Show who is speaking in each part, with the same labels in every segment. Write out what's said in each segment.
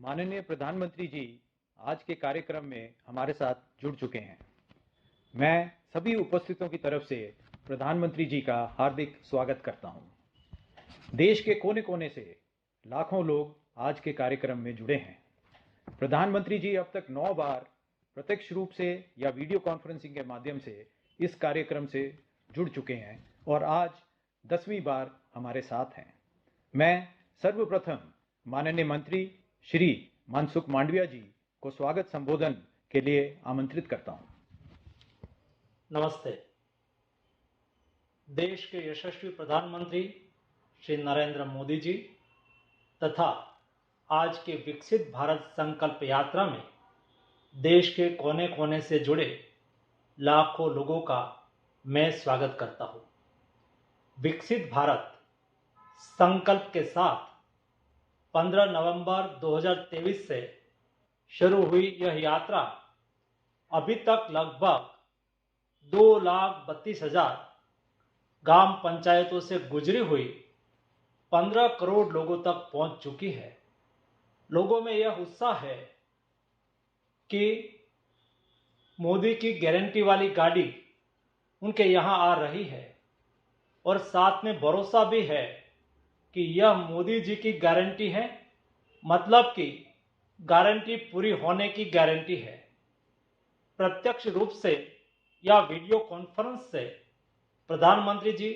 Speaker 1: माननीय प्रधानमंत्री जी आज के कार्यक्रम में हमारे साथ जुड़ चुके हैं। मैं सभी उपस्थितों की तरफ से प्रधानमंत्री जी का हार्दिक स्वागत करता हूं। देश के कोने कोने से लाखों लोग आज के कार्यक्रम में जुड़े हैं। प्रधानमंत्री जी अब तक 9 बार प्रत्यक्ष रूप से या वीडियो कॉन्फ्रेंसिंग के माध्यम से इस कार्यक्रम से जुड़ चुके हैं और आज 10वीं बार हमारे साथ हैं। मैं सर्वप्रथम माननीय मंत्री श्री मनसुख मांडविया जी को स्वागत संबोधन के लिए आमंत्रित करता हूं।
Speaker 2: नमस्ते। देश के यशस्वी प्रधानमंत्री श्री नरेंद्र मोदी जी तथा आज के विकसित भारत संकल्प यात्रा में देश के कोने कोने से जुड़े लाखों लोगों का मैं स्वागत करता हूं। विकसित भारत संकल्प के साथ 15 नवंबर 2023 से शुरू हुई यह यात्रा अभी तक लगभग 2,32,000 ग्राम पंचायतों से गुजरी हुई 15 करोड़ लोगों तक पहुंच चुकी है। लोगों में यह उत्साह है कि मोदी की गारंटी वाली गाड़ी उनके यहां आ रही है और साथ में भरोसा भी है कि यह मोदी जी की गारंटी है, मतलब कि गारंटी पूरी होने की गारंटी है। प्रत्यक्ष रूप से या वीडियो कॉन्फ्रेंस से प्रधानमंत्री जी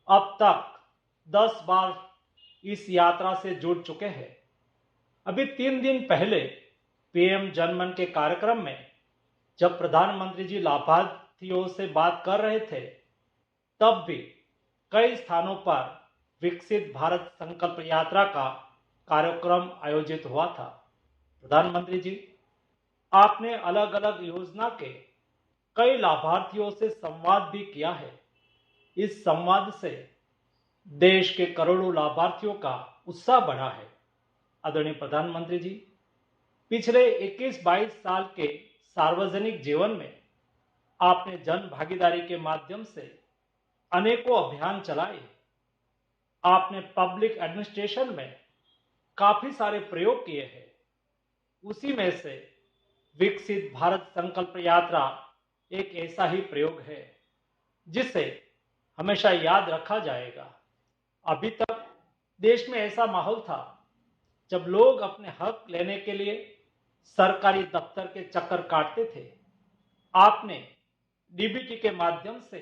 Speaker 2: अब तक 10 बार इस यात्रा से जुड़ चुके हैं। अभी 3 दिन पहले पीएम जनमन के कार्यक्रम में जब प्रधानमंत्री जी लाभार्थियों से बात कर रहे थे, तब भी कई स्थानों पर विकसित भारत संकल्प यात्रा का कार्यक्रम आयोजित हुआ था। प्रधानमंत्री जी, आपने अलग अलग योजना के कई लाभार्थियों से संवाद भी किया है। इस संवाद से देश के करोड़ों लाभार्थियों का उत्साह बढ़ा है। आदरणीय प्रधानमंत्री जी, पिछले 21-22 साल के सार्वजनिक जीवन में आपने जन भागीदारी के माध्यम से अनेकों अभियान चलाए। आपने पब्लिक एडमिनिस्ट्रेशन में काफी सारे प्रयोग किए हैं। उसी में से विकसित भारत संकल्प यात्रा एक ऐसा ही प्रयोग है जिसे हमेशा याद रखा जाएगा। अभी तक देश में ऐसा माहौल था जब लोग अपने हक लेने के लिए सरकारी दफ्तर के चक्कर काटते थे। आपने डीबीटी के माध्यम से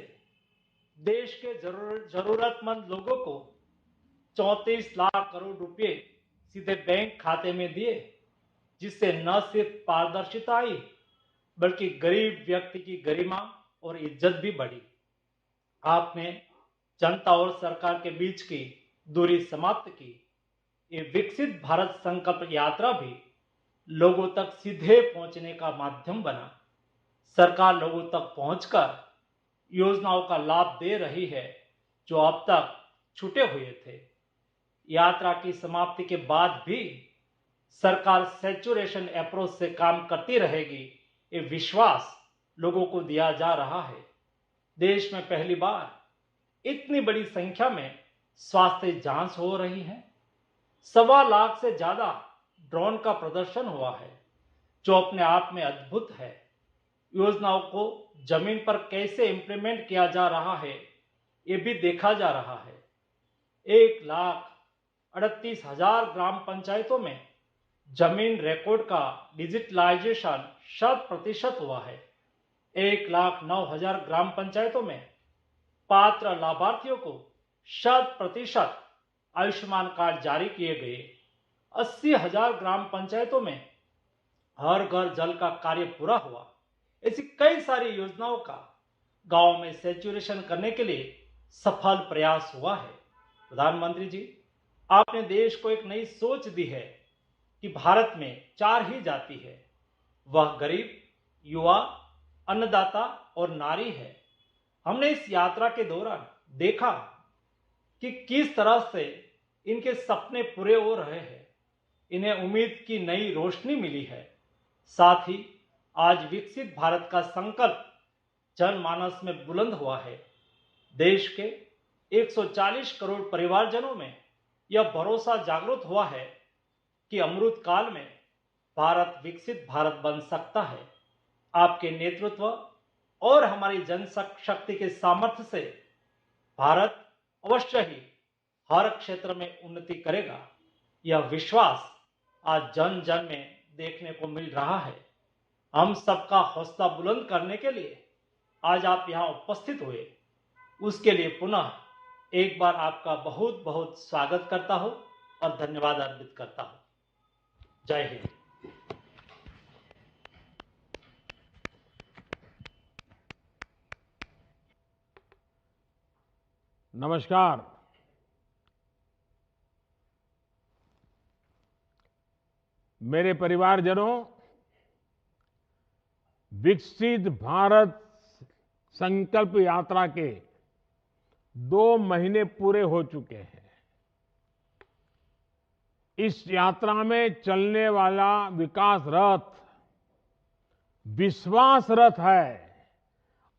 Speaker 2: देश के जरूरतमंद लोगों को 34 लाख करोड़ रुपए सीधे बैंक खाते में दिए, जिससे न सिर्फ पारदर्शिता आई बल्कि गरीब व्यक्ति की गरिमा और इज्जत भी बढ़ी। आपने जनता और सरकार के बीच की दूरी समाप्त की। ये विकसित भारत संकल्प यात्रा भी लोगों तक सीधे पहुंचने का माध्यम बना। सरकार लोगों तक पहुंचकर योजनाओं का लाभ दे रही है जो अब तक छूटे हुए थे। यात्रा की समाप्ति के बाद भी सरकार सैचुरेशन अप्रोच से काम करती रहेगी, ये विश्वास लोगों को दिया जा रहा है। देश में पहली बार इतनी बड़ी संख्या में स्वास्थ्य जांच हो रही है। 1.25 लाख से ज्यादा ड्रोन का प्रदर्शन हुआ है, जो अपने आप में अद्भुत है। योजनाओं को जमीन पर कैसे इंप्लीमेंट किया जा रहा है, ये भी देखा जा रहा है। 1,38,000 ग्राम पंचायतों में जमीन रिकॉर्ड का डिजिटलाइजेशन 100% हुआ है। 1,09,000 ग्राम पंचायतों में पात्र लाभार्थियों को 100% आयुष्मान कार्ड जारी किए गए। 80,000 ग्राम पंचायतों में हर घर जल का कार्य पूरा हुआ। ऐसी कई सारी योजनाओं का गांव में सैचुरेशन करने के लिए सफल प्रयास हुआ है। प्रधानमंत्री जी, आपने देश को एक नई सोच दी है कि भारत में 4 ही जाति है, वह गरीब, युवा, अन्नदाता और नारी है। हमने इस यात्रा के दौरान देखा कि किस तरह से इनके सपने पूरे हो रहे हैं। इन्हें उम्मीद की नई रोशनी मिली है। साथ ही आज विकसित भारत का संकल्प जनमानस में बुलंद हुआ है। देश के 140 करोड़ परिवारजनों में यह भरोसा जागृत हुआ है कि अमृत काल में भारत विकसित भारत बन सकता है। आपके नेतृत्व और हमारी जनशक्ति के सामर्थ्य से भारत अवश्य ही हर क्षेत्र में उन्नति करेगा। यह विश्वास आज जन जन में देखने को मिल रहा है। हम सबका हौसला बुलंद करने के लिए आज आप यहाँ उपस्थित हुए, उसके लिए पुनः एक बार आपका बहुत बहुत स्वागत करता हूँ और धन्यवाद अर्पित करता हूँ। जय हिंद।
Speaker 3: नमस्कार। मेरे परिवारजनों, विकसित भारत संकल्प यात्रा के 2 महीने पूरे हो चुके हैं। इस यात्रा में चलने वाला विकास रथ विश्वास रथ है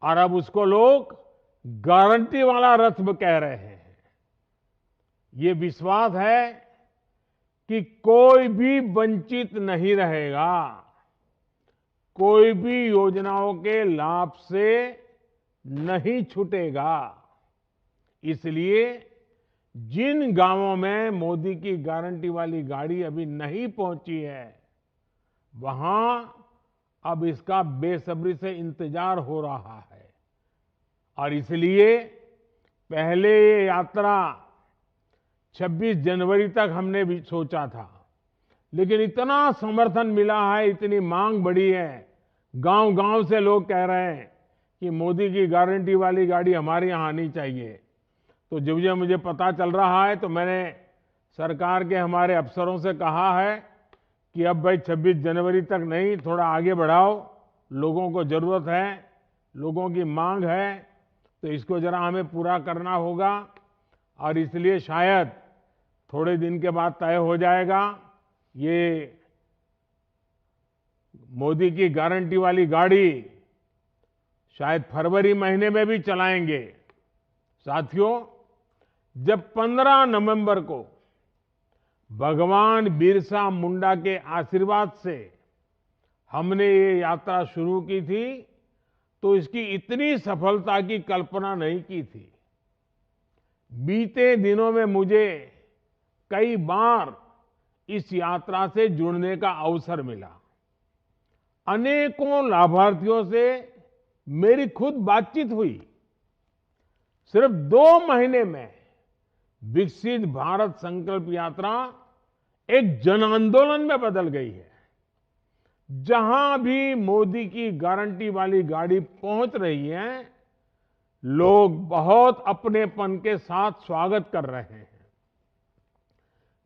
Speaker 3: और अब उसको लोग गारंटी वाला रथ कह रहे हैं। ये विश्वास है कि कोई भी वंचित नहीं रहेगा, कोई भी योजनाओं के लाभ से नहीं छूटेगा। इसलिए जिन गांवों में मोदी की गारंटी वाली गाड़ी अभी नहीं पहुंची है, वहां अब इसका बेसब्री से इंतजार हो रहा है और इसलिए पहले ये यात्रा 26 जनवरी तक हमने भी सोचा था, लेकिन इतना समर्थन मिला है, इतनी मांग बढ़ी है, गांव-गांव से लोग कह रहे हैं कि मोदी की गारंटी वाली गाड़ी हमारे यहाँ आनी चाहिए। तो जब मुझे पता चल रहा है तो मैंने सरकार के हमारे अफसरों से कहा है कि अब भाई 26 जनवरी तक नहीं, थोड़ा आगे बढ़ाओ, लोगों को जरूरत है, लोगों की मांग है, तो इसको जरा हमें पूरा करना होगा और इसलिए शायद थोड़े दिन के बाद तय हो जाएगा। ये मोदी की गारंटी वाली गाड़ी शायद फरवरी महीने में भी चलाएंगे। साथियों, जब 15 नवंबर को भगवान बिरसा मुंडा के आशीर्वाद से हमने ये यात्रा शुरू की थी, तो इसकी इतनी सफलता की कल्पना नहीं की थी। बीते दिनों में मुझे कई बार इस यात्रा से जुड़ने का अवसर मिला। अनेकों लाभार्थियों से मेरी खुद बातचीत हुई। सिर्फ 2 महीने में विकसित भारत संकल्प यात्रा एक जन आंदोलन में बदल गई है। जहां भी मोदी की गारंटी वाली गाड़ी पहुंच रही है, लोग बहुत अपनेपन के साथ स्वागत कर रहे हैं।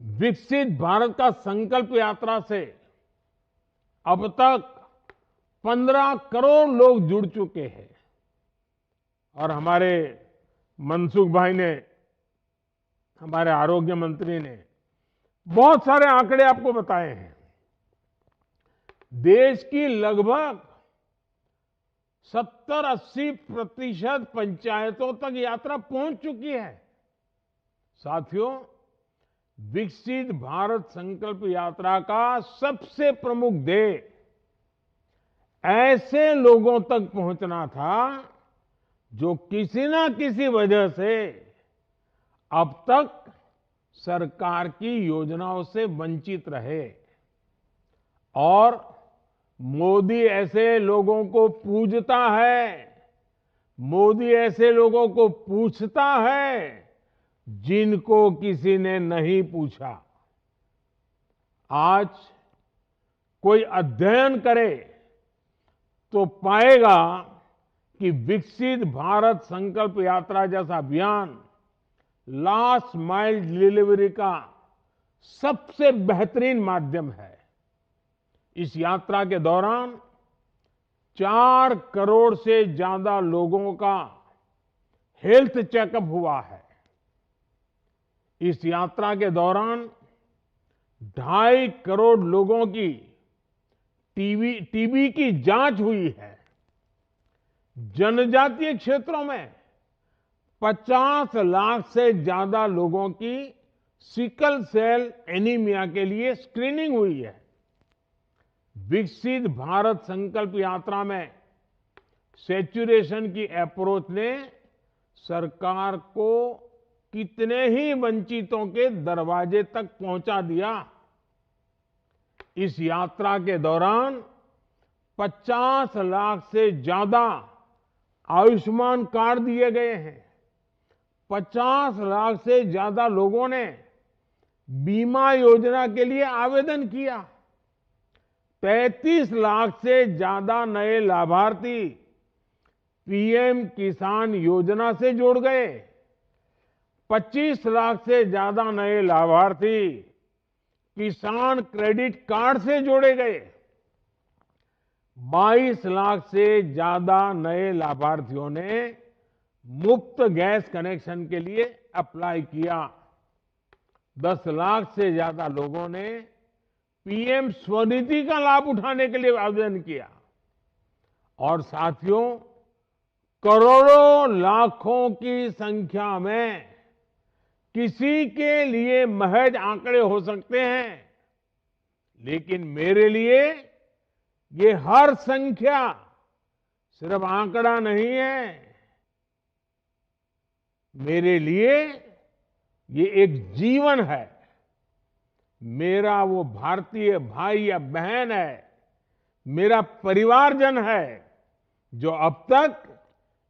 Speaker 3: विकसित भारत का संकल्प यात्रा से अब तक 15 करोड़ लोग जुड़ चुके हैं और हमारे मनसुख भाई ने, हमारे आरोग्य मंत्री ने बहुत सारे आंकड़े आपको बताए हैं। देश की लगभग 70-80% पंचायतों तक यात्रा पहुंच चुकी है। साथियों, विकसित भारत संकल्प यात्रा का सबसे प्रमुख ध्येय ऐसे लोगों तक पहुंचना था जो किसी ना किसी वजह से अब तक सरकार की योजनाओं से वंचित रहे और मोदी ऐसे लोगों को पूजता है, मोदी ऐसे लोगों को पूछता है जिनको किसी ने नहीं पूछा। आज कोई अध्ययन करे तो पाएगा कि विकसित भारत संकल्प यात्रा जैसा अभियान लास्ट माइल डिलीवरी का सबसे बेहतरीन माध्यम है। इस यात्रा के दौरान 4 करोड़ से ज्यादा लोगों का हेल्थ चेकअप हुआ है। इस यात्रा के दौरान 2.5 करोड़ लोगों की टीबी की जांच हुई है। जनजातीय क्षेत्रों में 50 लाख से ज्यादा लोगों की सिकल सेल एनीमिया के लिए स्क्रीनिंग हुई है। विकसित भारत संकल्प यात्रा में सैचुरेशन की अप्रोच ने सरकार को कितने ही वंचितों के दरवाजे तक पहुंचा दिया। इस यात्रा के दौरान 50 लाख से ज्यादा आयुष्मान कार्ड दिए गए हैं। 50 लाख से ज्यादा लोगों ने बीमा योजना के लिए आवेदन किया। 33 लाख से ज्यादा नए लाभार्थी पीएम किसान योजना से जुड़ गए। 25 लाख से ज्यादा नए लाभार्थी किसान क्रेडिट कार्ड से जोड़े गए। 22 लाख से ज्यादा नए लाभार्थियों ने मुफ्त गैस कनेक्शन के लिए अप्लाई किया। 10 लाख से ज्यादा लोगों ने पीएम स्वनिधि का लाभ उठाने के लिए आवेदन किया। और साथियों, करोड़ों लाखों की संख्या में किसी के लिए महज आंकड़े हो सकते हैं, लेकिन मेरे लिए ये हर संख्या सिर्फ आंकड़ा नहीं है। मेरे लिए ये एक जीवन है। मेरा वो भारतीय भाई या बहन है, मेरा परिवारजन है जो अब तक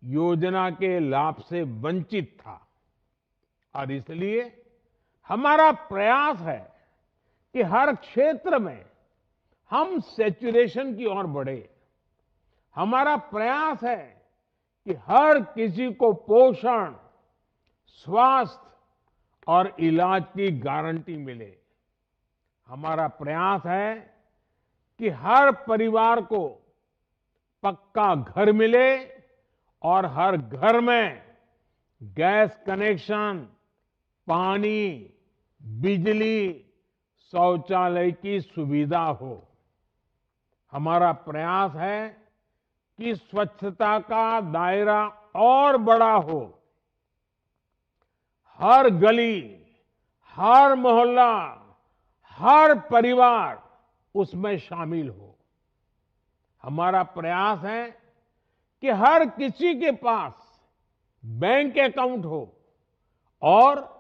Speaker 3: योजना के लाभ से वंचित था। और इसलिए हमारा प्रयास है कि हर क्षेत्र में हम सैचुरेशन की ओर बढ़े। हमारा प्रयास है कि हर किसी को पोषण, स्वास्थ्य और इलाज की गारंटी मिले। हमारा प्रयास है कि हर परिवार को पक्का घर मिले और हर घर में गैस कनेक्शन, पानी, बिजली, शौचालय की सुविधा हो। हमारा प्रयास है कि स्वच्छता का दायरा और बड़ा हो। हर गली, हर मोहल्ला, हर परिवार उसमें शामिल हो। हमारा प्रयास है कि हर किसी के पास बैंक अकाउंट हो और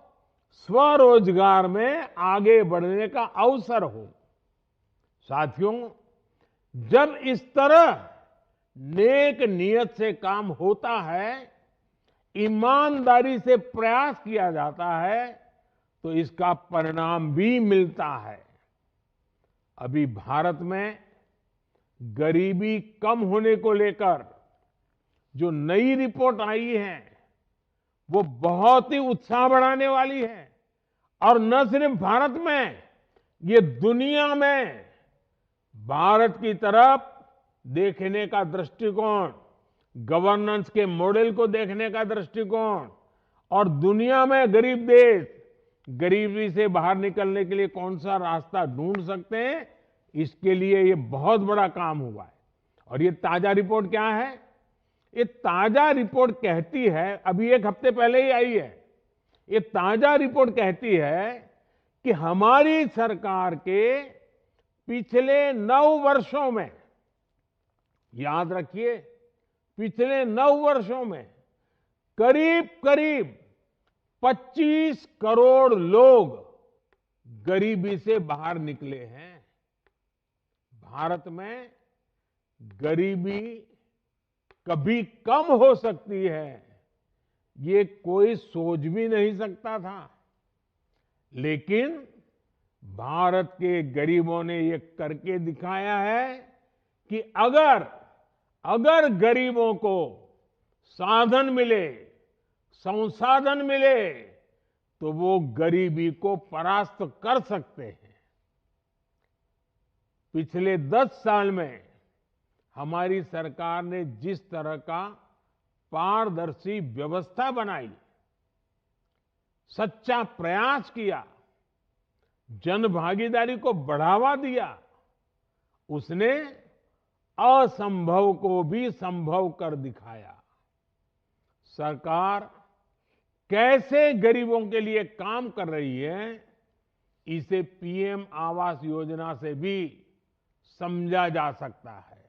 Speaker 3: स्वरोजगार में आगे बढ़ने का अवसर हो। साथियों, जब इस तरह नेक नियत से काम होता है, ईमानदारी से प्रयास किया जाता है, तो इसका परिणाम भी मिलता है। अभी भारत में गरीबी कम होने को लेकर जो नई रिपोर्ट आई है, वो बहुत ही उत्साह बढ़ाने वाली है। और न सिर्फ भारत में, ये दुनिया में भारत की तरफ देखने का दृष्टिकोण, गवर्नेंस के मॉडल को देखने का दृष्टिकोण और दुनिया में गरीब देश गरीबी से बाहर निकलने के लिए कौन सा रास्ता ढूंढ सकते हैं, इसके लिए ये बहुत बड़ा काम हुआ है। और ये ताजा रिपोर्ट क्या है? ये ताजा रिपोर्ट कहती है, अभी एक हफ्ते पहले ही आई है, ये ताजा रिपोर्ट कहती है कि हमारी सरकार के पिछले 9 वर्षों में, याद रखिए, पिछले 9 वर्षों में करीब करीब 25 करोड़ लोग गरीबी से बाहर निकले हैं। भारत में गरीबी कभी कम हो सकती है, ये कोई सोच भी नहीं सकता था। लेकिन भारत के गरीबों ने ये करके दिखाया है कि अगर गरीबों को साधन मिले, संसाधन मिले, तो वो गरीबी को परास्त कर सकते हैं। पिछले 10 साल में हमारी सरकार ने जिस तरह का पारदर्शी व्यवस्था बनाई, सच्चा प्रयास किया, जन भागीदारी को बढ़ावा दिया, उसने असंभव को भी संभव कर दिखाया। सरकार कैसे गरीबों के लिए काम कर रही है, इसे पीएम आवास योजना से भी समझा जा सकता है।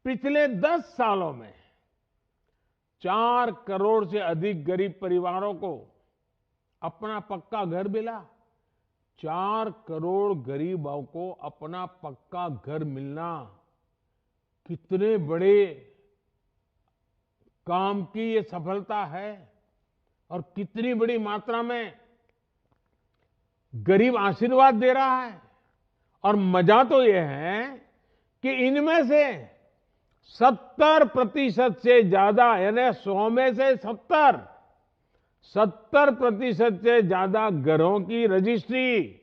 Speaker 3: पिछले 10 सालों में 4 करोड़ से अधिक गरीब परिवारों को अपना पक्का घर मिला। 4 करोड़ गरीबों को अपना पक्का घर मिलना कितने बड़े काम की ये सफलता है और कितनी बड़ी मात्रा में गरीब आशीर्वाद दे रहा है। और मजा तो ये है कि इनमें से 70% से ज्यादा, यानी 100 में से 70% से ज्यादा घरों की रजिस्ट्री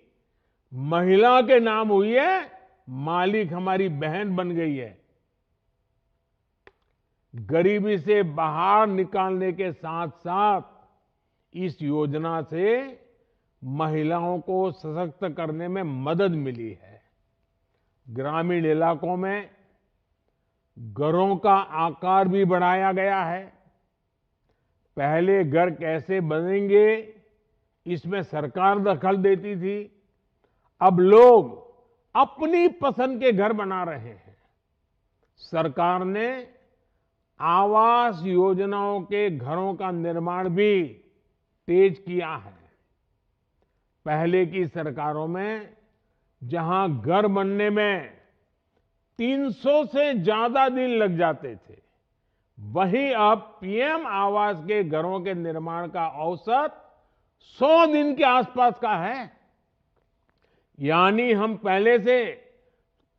Speaker 3: महिला के नाम हुई है। मालिक हमारी बहन बन गई है। गरीबी से बाहर निकालने के साथ साथ इस योजना से महिलाओं को सशक्त करने में मदद मिली है। ग्रामीण इलाकों में घरों का आकार भी बढ़ाया गया है। पहले घर कैसे बनेंगे, इसमें सरकार दखल देती थी। अब लोग अपनी पसंद के घर बना रहे हैं। सरकार ने आवास योजनाओं के घरों का निर्माण भी तेज किया है। पहले की सरकारों में जहां घर बनने में 300 से ज्यादा दिन लग जाते थे, वहीं अब पीएम आवास के घरों के निर्माण का औसत 100 दिन के आसपास का है। यानी हम पहले से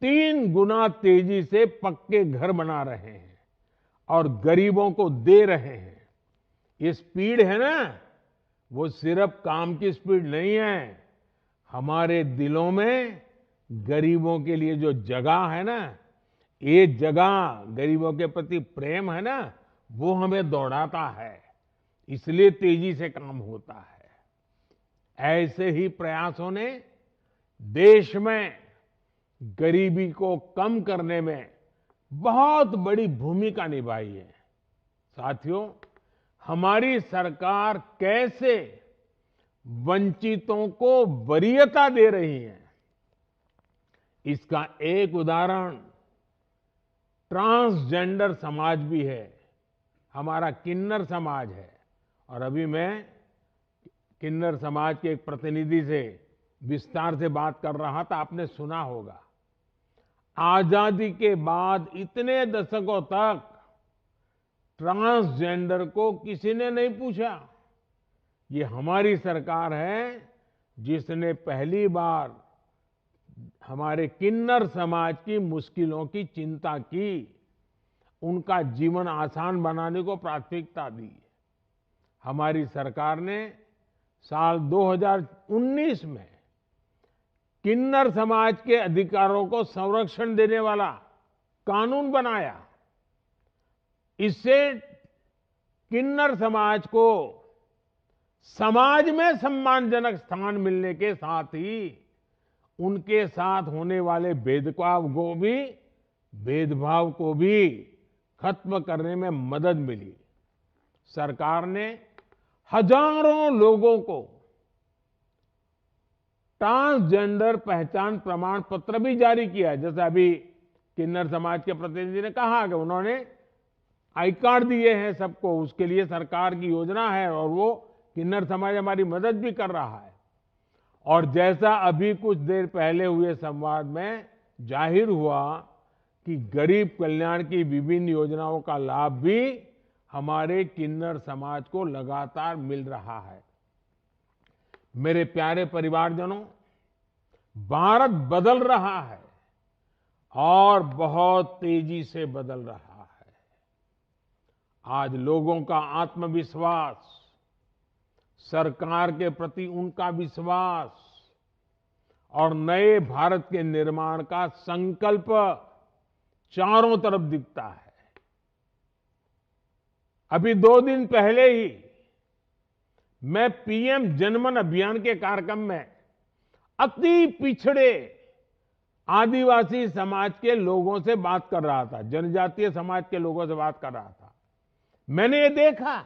Speaker 3: 3 गुना तेजी से पक्के घर बना रहे हैं और गरीबों को दे रहे हैं। ये स्पीड है ना, वो सिर्फ काम की स्पीड नहीं है। हमारे दिलों में गरीबों के लिए जो जगह है ना, ये जगह गरीबों के प्रति प्रेम है ना, वो हमें दौड़ाता है। इसलिए तेजी से काम होता है। ऐसे ही प्रयासों ने देश में गरीबी को कम करने में बहुत बड़ी भूमिका निभाई है। साथियों, हमारी सरकार कैसे वंचितों को वरीयता दे रही है, इसका एक उदाहरण ट्रांसजेंडर समाज भी है। हमारा किन्नर समाज है। और अभी मैं किन्नर समाज के एक प्रतिनिधि से विस्तार से बात कर रहा था, आपने सुना होगा। आजादी के बाद इतने दशकों तक ट्रांसजेंडर को किसी ने नहीं पूछा। ये हमारी सरकार है जिसने पहली बार हमारे किन्नर समाज की मुश्किलों की चिंता की, उनका जीवन आसान बनाने को प्राथमिकता दी। हमारी सरकार ने साल 2019 में किन्नर समाज के अधिकारों को संरक्षण देने वाला कानून बनाया। इससे किन्नर समाज को समाज में सम्मानजनक स्थान मिलने के साथ ही उनके साथ होने वाले भेदभाव को भी खत्म करने में मदद मिली। सरकार ने हजारों लोगों को ट्रांसजेंडर पहचान प्रमाण पत्र भी जारी किया है। जैसे अभी किन्नर समाज के प्रतिनिधि ने कहा कि उन्होंने आई कार्ड दिए हैं सबको, उसके लिए सरकार की योजना है और वो किन्नर समाज हमारी मदद भी कर रहा है। और जैसा अभी कुछ देर पहले हुए संवाद में जाहिर हुआ कि गरीब कल्याण की विभिन्न योजनाओं का लाभ भी हमारे किन्नर समाज को लगातार मिल रहा है। मेरे प्यारे परिवारजनों, भारत बदल रहा है और बहुत तेजी से बदल रहा है। आज लोगों का आत्मविश्वास, सरकार के प्रति उनका विश्वास और नए भारत के निर्माण का संकल्प चारों तरफ दिखता है। अभी 2 दिन पहले ही मैं पीएम जनमन अभियान के कार्यक्रम में अति पिछड़े आदिवासी समाज के लोगों से बात कर रहा था, जनजातीय समाज के लोगों से बात कर रहा था। मैंने ये देखा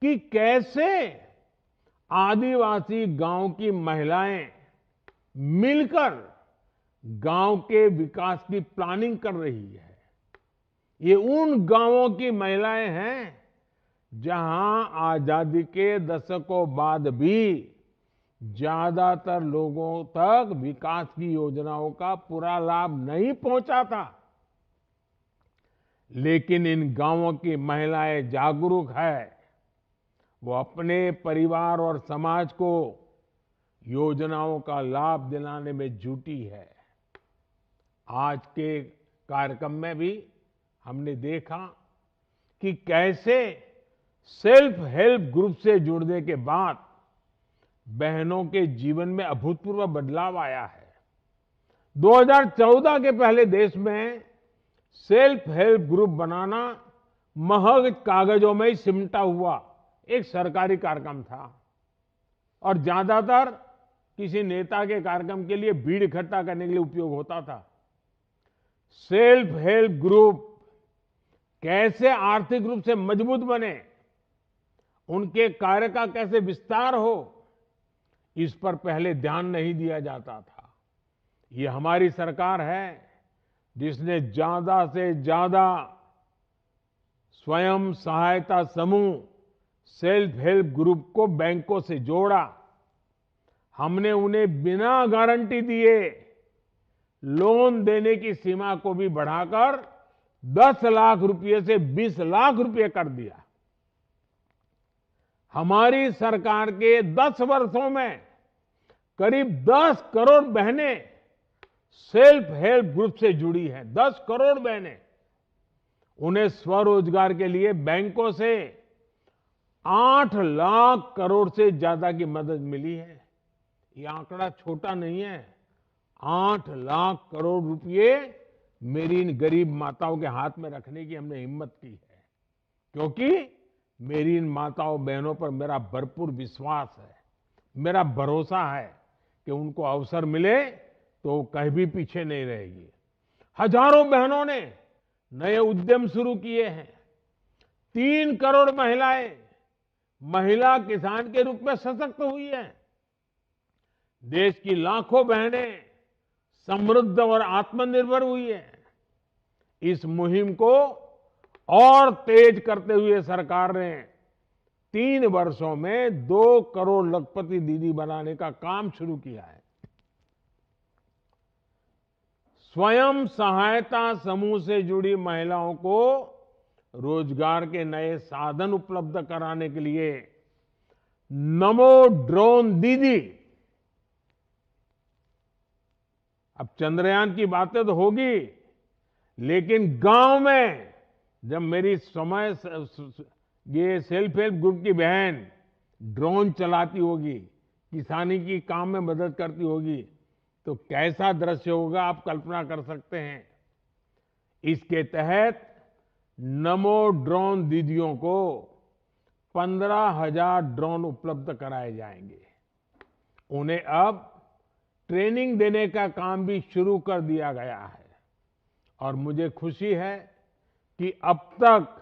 Speaker 3: कि कैसे आदिवासी गांव की महिलाएं मिलकर गांव के विकास की प्लानिंग कर रही है। ये उन गांवों की महिलाएं हैं जहां आजादी के दशकों बाद भी ज्यादातर लोगों तक विकास की योजनाओं का पूरा लाभ नहीं पहुंचा था। लेकिन इन गांवों की महिलाएं जागरूक है। वो अपने परिवार और समाज को योजनाओं का लाभ दिलाने में जुटी है। आज के कार्यक्रम में भी हमने देखा कि कैसे सेल्फ हेल्प ग्रुप से जुड़ने के बाद बहनों के जीवन में अभूतपूर्व बदलाव आया है। 2014 के पहले देश में सेल्फ हेल्प ग्रुप बनाना महज कागजों में ही सिमटा हुआ एक सरकारी कार्यक्रम था और ज्यादातर किसी नेता के कार्यक्रम के लिए भीड़ इकट्ठा करने के लिए उपयोग होता था। सेल्फ हेल्प ग्रुप कैसे आर्थिक रूप से मजबूत बने, उनके कार्य का कैसे विस्तार हो, इस पर पहले ध्यान नहीं दिया जाता था। ये हमारी सरकार है जिसने ज्यादा से ज्यादा स्वयं सहायता समूह सेल्फ हेल्प ग्रुप को बैंकों से जोड़ा। हमने उन्हें बिना गारंटी दिए लोन देने की सीमा को भी बढ़ाकर 10 लाख रुपए से 20 लाख रुपए कर दिया। हमारी सरकार के 10 वर्षों में करीब 10 करोड़ बहनें सेल्फ हेल्प ग्रुप से जुड़ी हैं। 10 करोड़ बहनें। उन्हें स्वरोजगार के लिए बैंकों से 8 लाख करोड़ से ज्यादा की मदद मिली है। ये आंकड़ा छोटा नहीं है। 8 लाख करोड़ रुपए मेरी इन गरीब माताओं के हाथ में रखने की हमने हिम्मत की है, क्योंकि मेरी इन माताओं बहनों पर मेरा भरपूर विश्वास है, मेरा भरोसा है कि उनको अवसर मिले तो वो कहीं भी पीछे नहीं रहेगी। हजारों बहनों ने नए उद्यम शुरू किए हैं। 3 करोड़ महिलाएं महिला किसान के रूप में सशक्त हुई हैं। देश की लाखों बहनें समृद्ध और आत्मनिर्भर हुई हैं। इस मुहिम को और तेज करते हुए सरकार ने 3 वर्षों में 2 करोड़ लखपति दीदी बनाने का काम शुरू किया है। स्वयं सहायता समूह से जुड़ी महिलाओं को रोजगार के नए साधन उपलब्ध कराने के लिए नमो ड्रोन दीदी, अब चंद्रयान की बातें तो होगी, लेकिन गांव में जब मेरी समय ये सेल्फ हेल्प ग्रुप की बहन ड्रोन चलाती होगी, किसानी की काम में मदद करती होगी, तो कैसा दृश्य होगा आप कल्पना कर सकते हैं। इसके तहत नमो ड्रोन दीदियों को 15,000 ड्रोन उपलब्ध कराए जाएंगे। उन्हें अब ट्रेनिंग देने का काम भी शुरू कर दिया गया है और मुझे खुशी है कि अब तक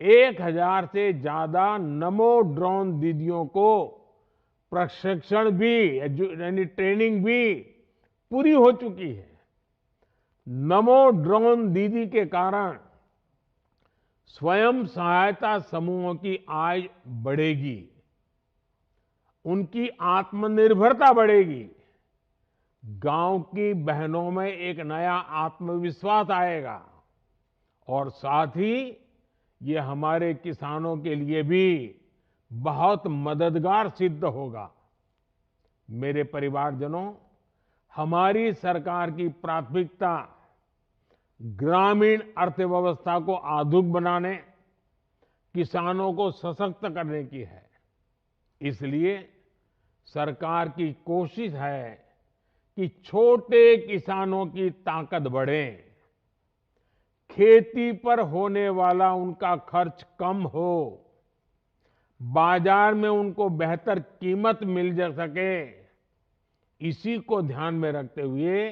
Speaker 3: 1,000 से ज्यादा नमो ड्रोन दीदियों को प्रशिक्षण भी यानी ट्रेनिंग भी पूरी हो चुकी है। नमो ड्रोन दीदी के कारण स्वयं सहायता समूहों की आय बढ़ेगी, उनकी आत्मनिर्भरता बढ़ेगी, गांव की बहनों में एक नया आत्मविश्वास आएगा और साथ ही ये हमारे किसानों के लिए भी बहुत मददगार सिद्ध होगा। मेरे परिवारजनों, हमारी सरकार की प्राथमिकता ग्रामीण अर्थव्यवस्था को आधुनिक बनाने, किसानों को सशक्त करने की है। इसलिए सरकार की कोशिश है कि छोटे किसानों की ताकत बढ़े, खेती पर होने वाला उनका खर्च कम हो, बाजार में उनको बेहतर कीमत मिल जा सके। इसी को ध्यान में रखते हुए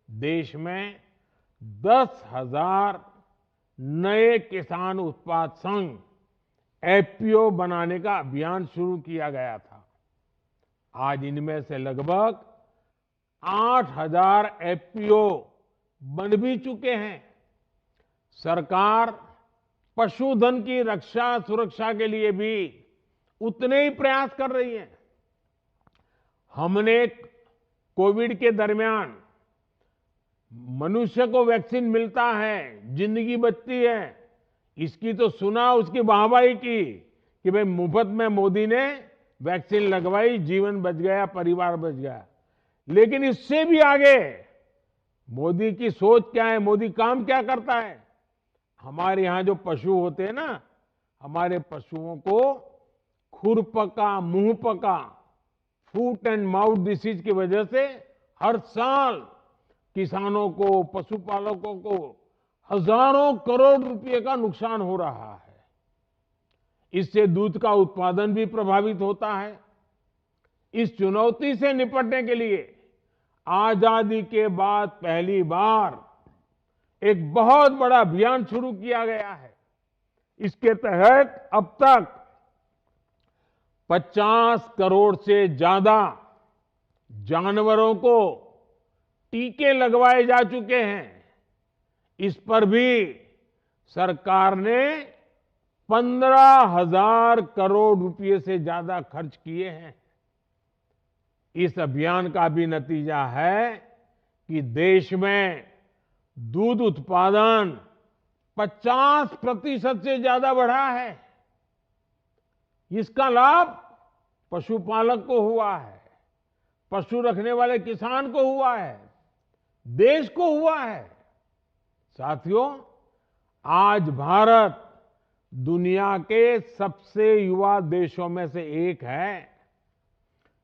Speaker 3: देश में 10,000 नए किसान उत्पाद संघ एफपीओ बनाने का अभियान शुरू किया गया था। आज इनमें से लगभग 8,000 एफपीओ बन भी चुके हैं। सरकार पशुधन की रक्षा सुरक्षा के लिए भी उतने ही प्रयास कर रही है। हमने कोविड के दरमियान मनुष्य को वैक्सीन मिलता है, जिंदगी बचती है, इसकी तो सुना, उसकी वाहवाही की कि भाई मुफ्त में मोदी ने वैक्सीन लगवाई, जीवन बच गया, परिवार बच गया। लेकिन इससे भी आगे मोदी की सोच क्या है, मोदी काम क्या करता है? हमारे यहां जो पशु होते हैं ना, हमारे पशुओं को खुरपका, मुंहपका, फूट एंड माउथ डिसीज की वजह से हर साल किसानों को, पशुपालकों को हजारों करोड़ रुपए का नुकसान हो रहा है। इससे दूध का उत्पादन भी प्रभावित होता है। इस चुनौती से निपटने के लिए आजादी के बाद पहली बार एक बहुत बड़ा अभियान शुरू किया गया है। इसके तहत अब तक 50 करोड़ से ज्यादा जानवरों को टीके लगवाए जा चुके हैं। इस पर भी सरकार ने 15,000 करोड़ रुपए से ज्यादा खर्च किए हैं। इस अभियान का भी नतीजा है कि देश में दूध उत्पादन 50% से ज्यादा बढ़ा है। इसका लाभ पशुपालक को हुआ है, पशु रखने वाले किसान को हुआ है, देश को हुआ है। साथियों, आज भारत दुनिया के सबसे युवा देशों में से एक है।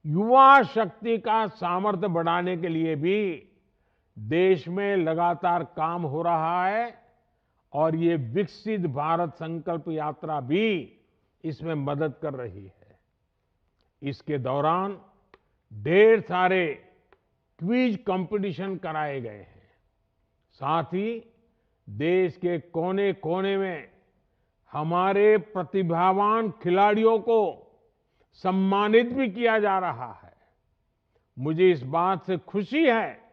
Speaker 3: युवा शक्ति का सामर्थ्य बढ़ाने के लिए भी देश में लगातार काम हो रहा है और ये विकसित भारत संकल्प यात्रा भी इसमें मदद कर रही है। इसके दौरान ढेर सारे क्विज कंपटीशन कराए गए हैं। साथ ही देश के कोने कोने में हमारे प्रतिभावान खिलाड़ियों को सम्मानित भी किया जा रहा है। मुझे इस बात से खुशी है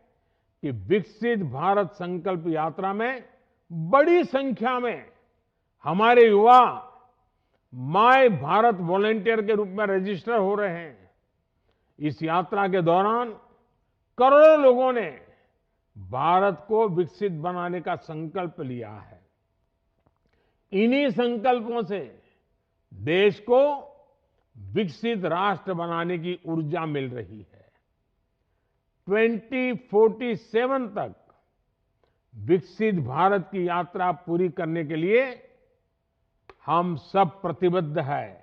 Speaker 3: कि विकसित भारत संकल्प यात्रा में बड़ी संख्या में हमारे युवा माय भारत वॉलंटियर के रूप में रजिस्टर हो रहे हैं। इस यात्रा के दौरान करोड़ों लोगों ने भारत को विकसित बनाने का संकल्प लिया है। इन्हीं संकल्पों से देश को विकसित राष्ट्र बनाने की ऊर्जा मिल रही है। 2047 तक विकसित भारत की यात्रा पूरी करने के लिए हम सब प्रतिबद्ध हैं।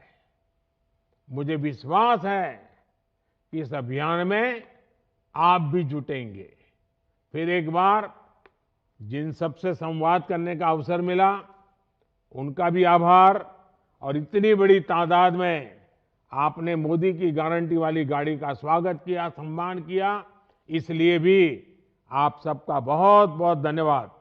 Speaker 3: मुझे विश्वास है कि इस अभियान में आप भी जुटेंगे। फिर एक बार जिन सबसे संवाद करने का अवसर मिला, उनका भी आभार। और इतनी बड़ी तादाद में आपने मोदी की गारंटी वाली गाड़ी का स्वागत किया, सम्मान किया, इसलिए भी आप सबका बहुत बहुत धन्यवाद।